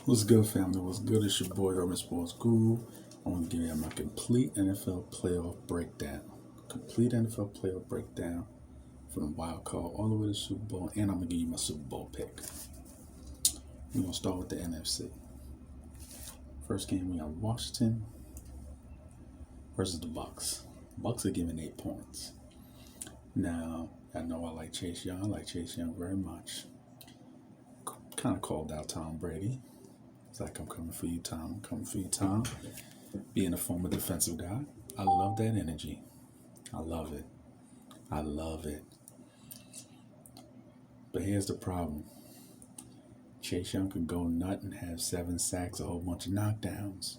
What's good, family? What's good? It's your boy, Urban Sports Guru. I want to give you my complete NFL playoff breakdown. Complete NFL playoff breakdown from wild card all the way to Super Bowl, and I'm going to give you my Super Bowl pick. We're going to start with the NFC. First game, we got Washington versus the Bucks. Bucks are giving 8 points. Now, I know I like Chase Young. I like Chase Young very much. Kind of called out Tom Brady. It's like, I'm coming for you, Tom. I'm coming for you, Tom. Being a former defensive guy, I love that energy. I love it. I love it. But here's the problem. Chase Young could go nut and have 7 sacks, a whole bunch of knockdowns.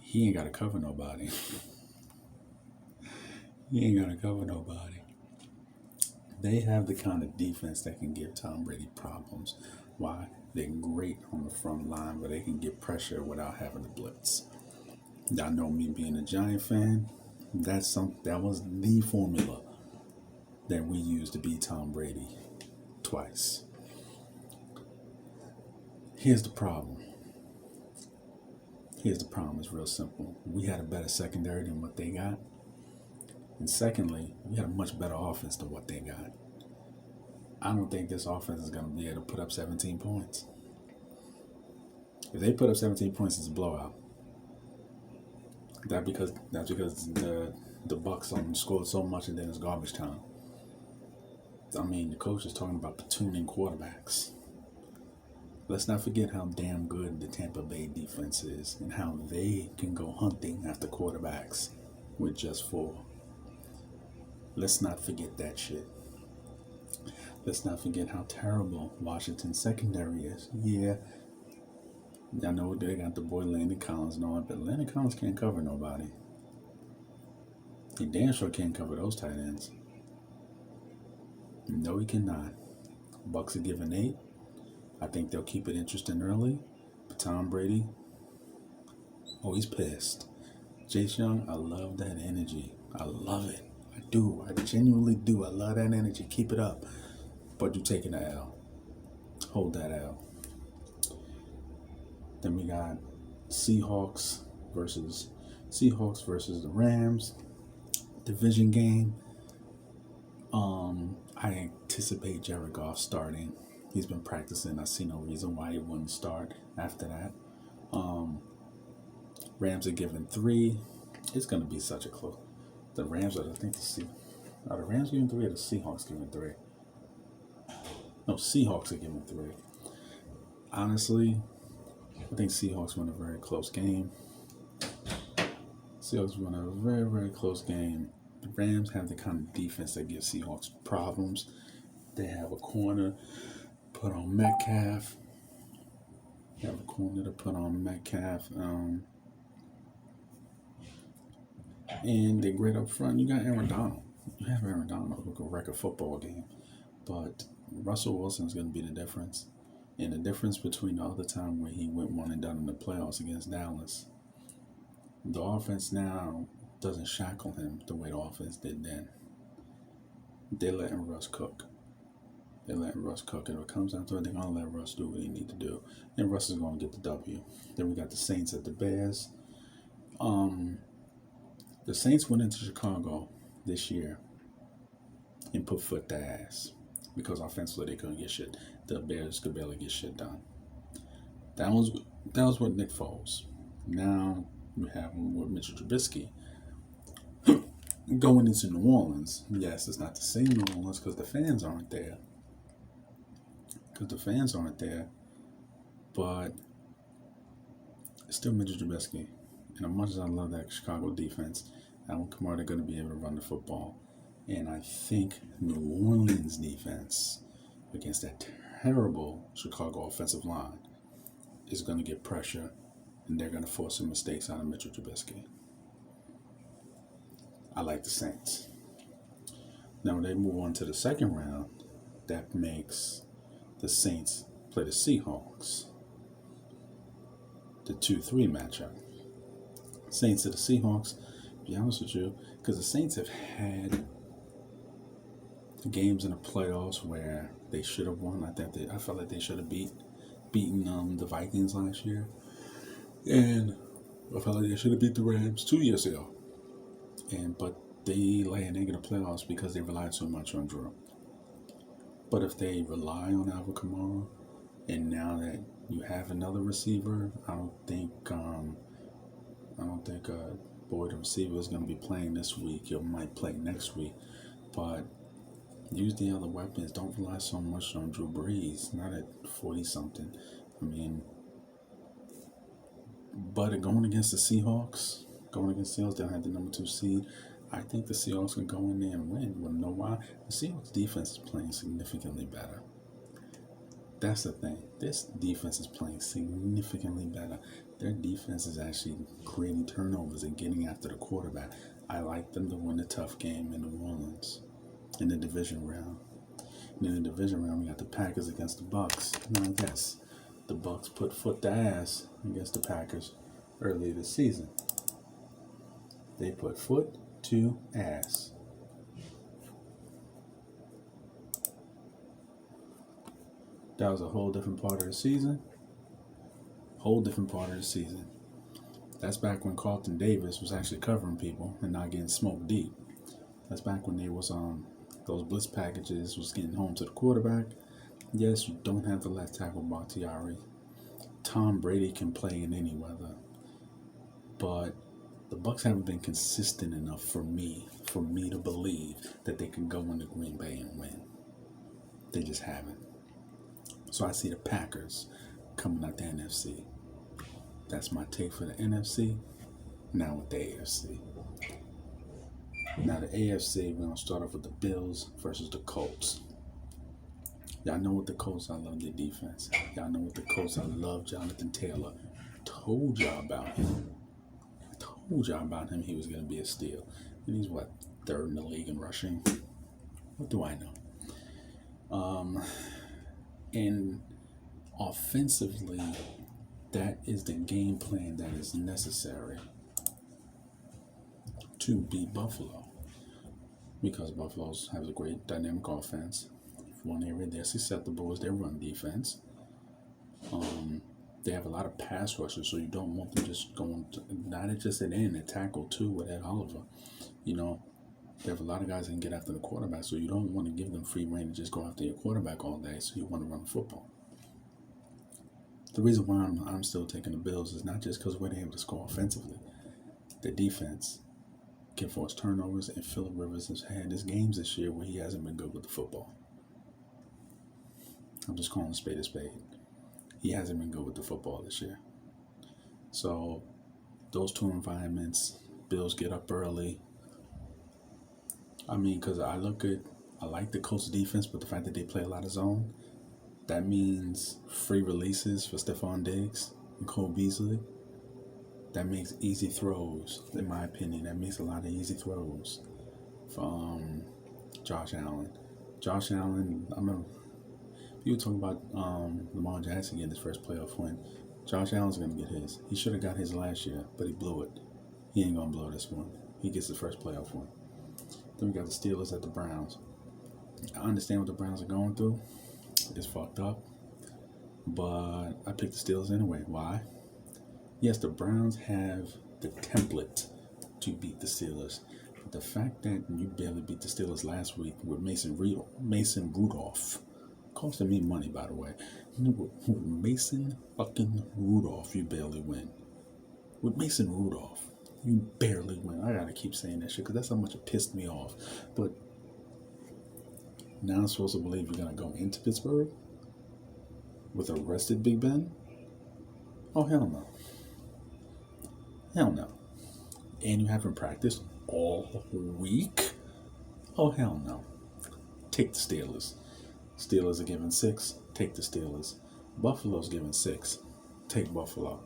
He ain't got to cover nobody. He ain't got to cover nobody. They have the kind of defense that can give Tom Brady problems. Why? They're great on the front line, but they can get pressure without having to blitz. Y'all know me being a Giant fan. That was the formula that we used to beat Tom Brady twice. Here's the problem. It's real simple. We had a better secondary than what they got. And secondly, we had a much better offense than what they got. I don't think this offense is going to be able to put up 17 points. If they put up 17 points, it's a blowout. That's because the Bucks scored so much and then it's garbage time. I mean, the coach is talking about platooning quarterbacks. Let's not forget how damn good the Tampa Bay defense is and how they can go hunting after quarterbacks with just 4. Let's not forget that shit. Let's not forget how terrible Washington's secondary is. Yeah, I know they got the boy Landon Collins and all that, but Landon Collins can't cover nobody. He damn sure can't cover those tight ends. No, he cannot. Bucks are giving 8. I think they'll keep it interesting early. But Tom Brady, he's pissed. Chase Young, I love that energy. I love it. I do. I genuinely do. I love that energy. Keep it up. But you're taking the L. Hold that L. Then we got Seahawks versus the Rams. Division game. I anticipate Jared Goff starting. He's been practicing. I see no reason why he wouldn't start after that. Rams are giving 3. It's going to be such a close. The Rams are the Rams giving 3 or the Seahawks giving 3? No, Seahawks are giving 3. Honestly, I think Seahawks win a very close game. Seahawks win a very, very close game. The Rams have the kind of defense that gives Seahawks problems. They have a corner put on Metcalf. And they're great up front. You got Aaron Donald. You have Aaron Donald who can wreck a football game. But Russell Wilson's going to be the difference. And the difference between the other time where he went 1 and done in the playoffs against Dallas. The offense now doesn't shackle him the way the offense did then. They're letting Russ cook. And if it comes down to it, they're going to let Russ do what he needs to do. And Russ is going to get the W. Then we got the Saints at the Bears. The Saints went into Chicago this year and put foot to ass because offensively they couldn't get shit. The Bears could barely get shit done. That was with Nick Foles. Now we have with Mitchell Trubisky going into New Orleans. Yes, it's not the same New Orleans because the fans aren't there. But it's still Mitchell Trubisky. And as much as I love that Chicago defense, Alvin Kamara, they're going to be able to run the football. And I think New Orleans defense against that terrible Chicago offensive line is going to get pressure, and they're going to force some mistakes out of Mitchell Trubisky. I like the Saints. Now, when they move on to the second round, that makes the Saints play the Seahawks. The 2-3 matchup. Saints to the Seahawks, to be honest with you, because the Saints have had games in the playoffs where they should have won. I felt like they should have beat beating the Vikings last year, and I felt like they should have beat the Rams 2 years ago. But they lay an egg in the playoffs because they relied so much on Drew. But if they rely on Alvin Kamara, and now that you have another receiver, I don't think Boyd, the receiver, is going to be playing this week. He might play next week, but use the other weapons. Don't rely so much on Drew Brees. Not at 40-something. I mean, but going against the Seahawks, they'll have the number 2 seed. I think the Seahawks can go in there and win. You know why? The Seahawks defense is playing significantly better. That's the thing. This defense is playing significantly better. Their defense is actually creating turnovers and getting after the quarterback. I like them to win a tough game in New Orleans in the division round. And in the division round, we got the Packers against the Bucks. Now, yes, the Bucks put foot to ass against the Packers earlier this season. They put foot to ass. That was a whole different part of the season. That's back when Carlton Davis was actually covering people and not getting smoked deep. That's back when there was those blitz packages was getting home to the quarterback. Yes, you don't have the left tackle Bakhtiari. Tom Brady can play in any weather. But the Bucks haven't been consistent enough for me to believe that they can go into Green Bay and win. They just haven't. So I see the Packers coming out the NFC. That's my take for the NFC. Now with the AFC. Now the AFC, we're going to start off with the Bills versus the Colts. Y'all know with the Colts, I love their defense. Y'all know with the Colts, I love Jonathan Taylor. Told y'all about him. He was going to be a steal. And he's, what, 3rd in the league in rushing? What do I know? And offensively, that is the game plan that is necessary to beat Buffalo. Because Buffalo has a great dynamic offense. One area they're susceptible is their run defense. They have a lot of pass rushers, so you don't want them just going to, not just at end, at tackle too with Ed Oliver. You know, they have a lot of guys that can get after the quarterback, so you don't want to give them free rein to just go after your quarterback all day, so you want to run the football. The reason why I'm still taking the Bills is not just because we're able to score offensively. The defense can force turnovers, and Phillip Rivers has had his games this year where he hasn't been good with the football. I'm just calling a spade a spade. He hasn't been good with the football this year. So those two environments, Bills get up early. I mean, because I like the Colts defense, but the fact that they play a lot of zone, that means free releases for Stephon Diggs and Cole Beasley. That makes easy throws, in my opinion. That makes a lot of easy throws for Josh Allen. Josh Allen, I remember you were talking about Lamar Jackson getting his first playoff win. Josh Allen's going to get his. He should have got his last year, but he blew it. He ain't going to blow this one. He gets the first playoff win. Then we got the Steelers at the Browns. I understand what the Browns are going through. It's fucked up. But I picked the Steelers anyway. Why? Yes, the Browns have the template to beat the Steelers. But the fact that you barely beat the Steelers last week with Mason Rudolph, costing me money, by the way. With Mason fucking Rudolph, you barely win. With Mason Rudolph, you barely win. I gotta keep saying that shit because that's how much it pissed me off. But now I'm supposed to believe you're gonna go into Pittsburgh with a rested Big Ben? Oh, hell no. Hell no. And you haven't practiced all week? Oh, hell no. Take the Steelers. Steelers are giving 6. Take the Steelers. Buffalo's giving 6. Take Buffalo.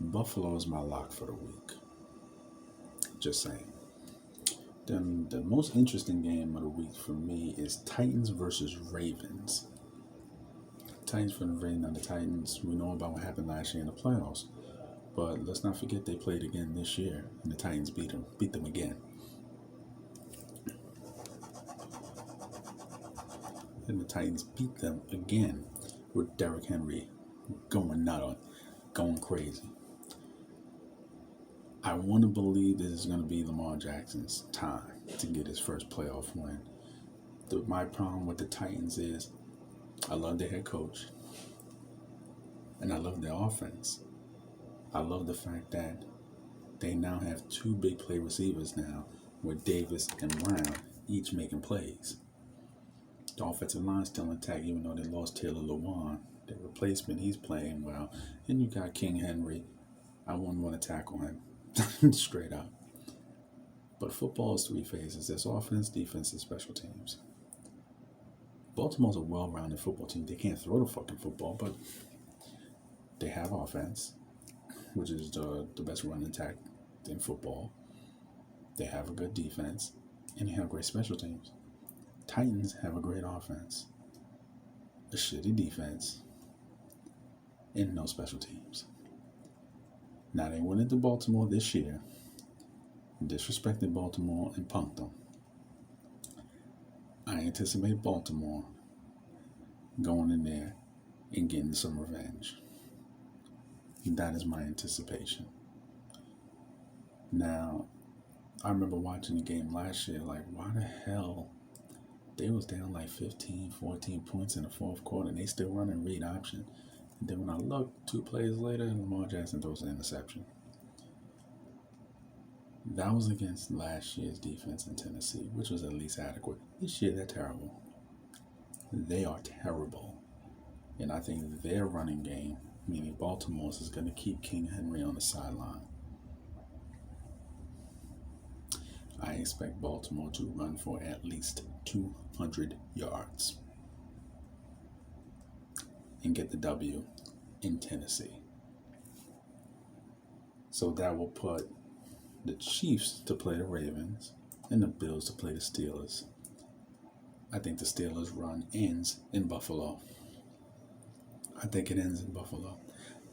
Buffalo is my lock for the week. Just saying. Then the most interesting game of the week for me is Titans versus Ravens. Titans for the Ravens and the Titans. We know about what happened last year in the playoffs. But let's not forget they played again this year, and the Titans beat them again. And the Titans beat them again with Derrick Henry going nut, going crazy. I want to believe this is going to be Lamar Jackson's time to get his first playoff win. My problem with the Titans is I love their head coach and I love their offense. I love the fact that they now have two big play receivers now with Davis and Brown each making plays. The offensive line's still intact even though they lost Taylor Lewan. Their replacement, he's playing well. And you got King Henry. I wouldn't want to tackle him straight up. But football is three phases. There's offense, defense, and special teams. Baltimore's a well-rounded football team. They can't throw the fucking football, but they have offense, which is the best run attack in football. They have a good defense, and they have great special teams. Titans have a great offense, a shitty defense, and no special teams. Now they went into Baltimore this year, disrespected Baltimore, and punked them. I anticipate Baltimore going in there and getting some revenge. That is my anticipation. Now, I remember watching the game last year, like, why the hell they was down like 15, 14 points in the fourth quarter, and they still running read option. And then when I looked 2 plays later, Lamar Jackson throws an interception. That was against last year's defense in Tennessee, which was at least adequate. This year, they're terrible. They are terrible. And I think their running game, meaning Baltimore's, is going to keep King Henry on the sideline. I expect Baltimore to run for at least 200 yards and get the W in Tennessee. So that will put the Chiefs to play the Ravens and the Bills to play the Steelers. I think the Steelers' run ends in Buffalo. I think it ends in Buffalo.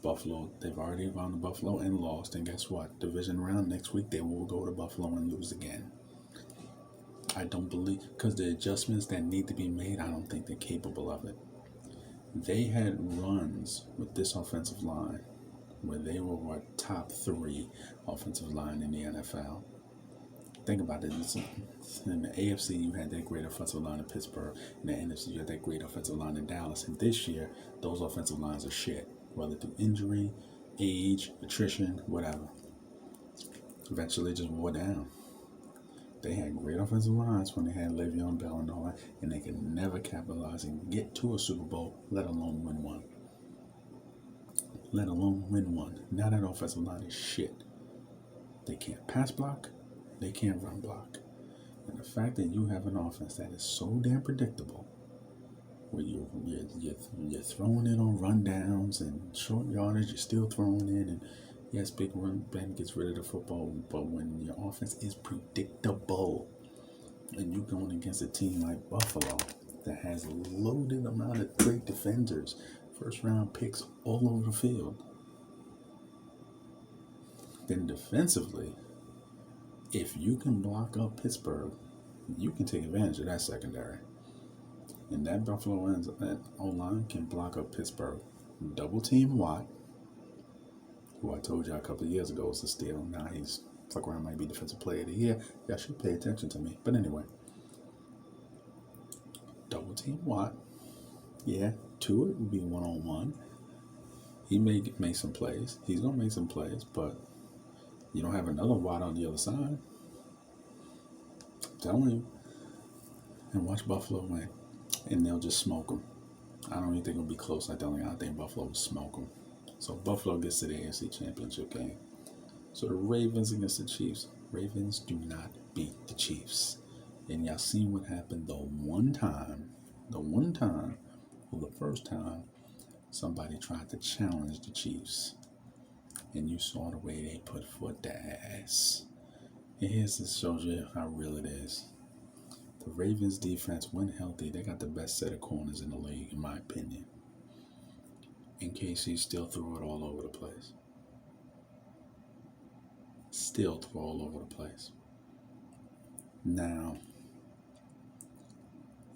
Buffalo, they've already gone to Buffalo and lost, and guess what? Division round next week, they will go to Buffalo and lose again. I don't believe, because the adjustments that need to be made, I don't think they're capable of it. They had runs with this offensive line where they were top 3 offensive line in the NFL. Think about it. In the AFC, you had that great offensive line in Pittsburgh. In the NFC, you had that great offensive line in Dallas. And this year, those offensive lines are shit, whether through injury, age, attrition, whatever. Eventually, just wore down. They had great offensive lines when they had Le'Veon Bell and all that, and they could never capitalize and get to a Super Bowl, let alone win one. Now that offensive line is shit. They can't pass block. They can't run block. And the fact that you have an offense that is so damn predictable, where you're throwing it on rundowns and short yardage, you're still throwing it, and yes, Big Ben gets rid of the football, but when your offense is predictable, and you're going against a team like Buffalo that has a loaded amount of great defenders, first-round picks all over the field, then defensively, if you can block up Pittsburgh, you can take advantage of that secondary. And that Buffalo O-line can block up Pittsburgh. Double team Watt, who I told you a couple of years ago was a steal. Now he's fuck around, might be defensive player of the year. Y'all should pay attention to me. But anyway, double team Watt. Yeah, Tua would be 1-on-1. He may make some plays. He's gonna make some plays, but you don't have another Watt on the other side. I'm telling you. And watch Buffalo win. And they'll just smoke them. I don't even think it'll be close. I think Buffalo will smoke them. So Buffalo gets to the AFC Championship game. So the Ravens against the Chiefs. Ravens do not beat the Chiefs. And y'all seen what happened the one time, or the first time, somebody tried to challenge the Chiefs. And you saw the way they put foot to ass. And here's this shows you how real it is. The Ravens defense, when healthy, they got the best set of corners in the league, in my opinion. And KC still threw it all over the place. Now,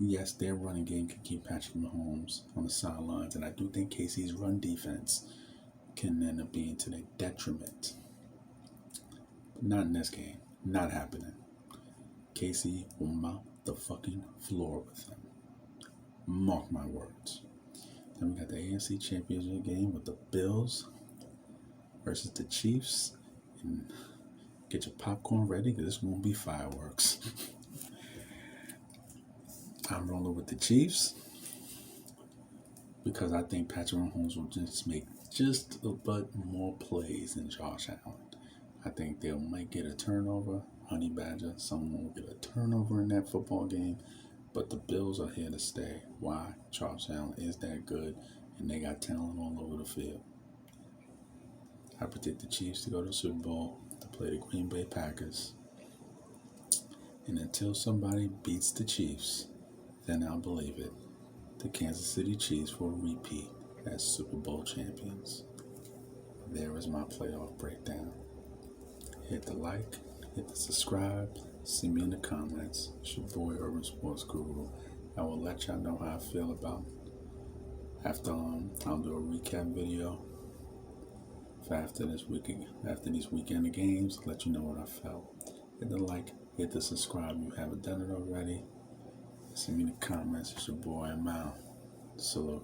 Yes, their running game can keep Patrick Mahomes on the sidelines, and I do think KC's run defense can end up being to their detriment. But not in this game. Not happening. KC will mop the fucking floor with them. Mark my words. Then we got the AFC Championship game with the Bills versus the Chiefs. And get your popcorn ready because this won't be fireworks. I'm rolling with the Chiefs because I think Patrick Mahomes will just make just a bit more plays than Josh Allen. I think they might get a turnover. Honey Badger, someone will get a turnover in that football game. But the Bills are here to stay. Why? Josh Allen is that good, and they got talent all over the field. I predict the Chiefs to go to the Super Bowl to play the Green Bay Packers. And until somebody beats the Chiefs, then I'll believe it. The Kansas City Chiefs will repeat as Super Bowl champions. There is my playoff breakdown. Hit the like, hit the subscribe, see me in the comments. It's your boy Urban Sports Guru. I will let y'all know how I feel about after I'll do a recap video for after these weekend games. Let you know what I felt. Hit the like, hit the subscribe if you haven't done it already. See me in the comments. It's your boy. I'm out. Salute.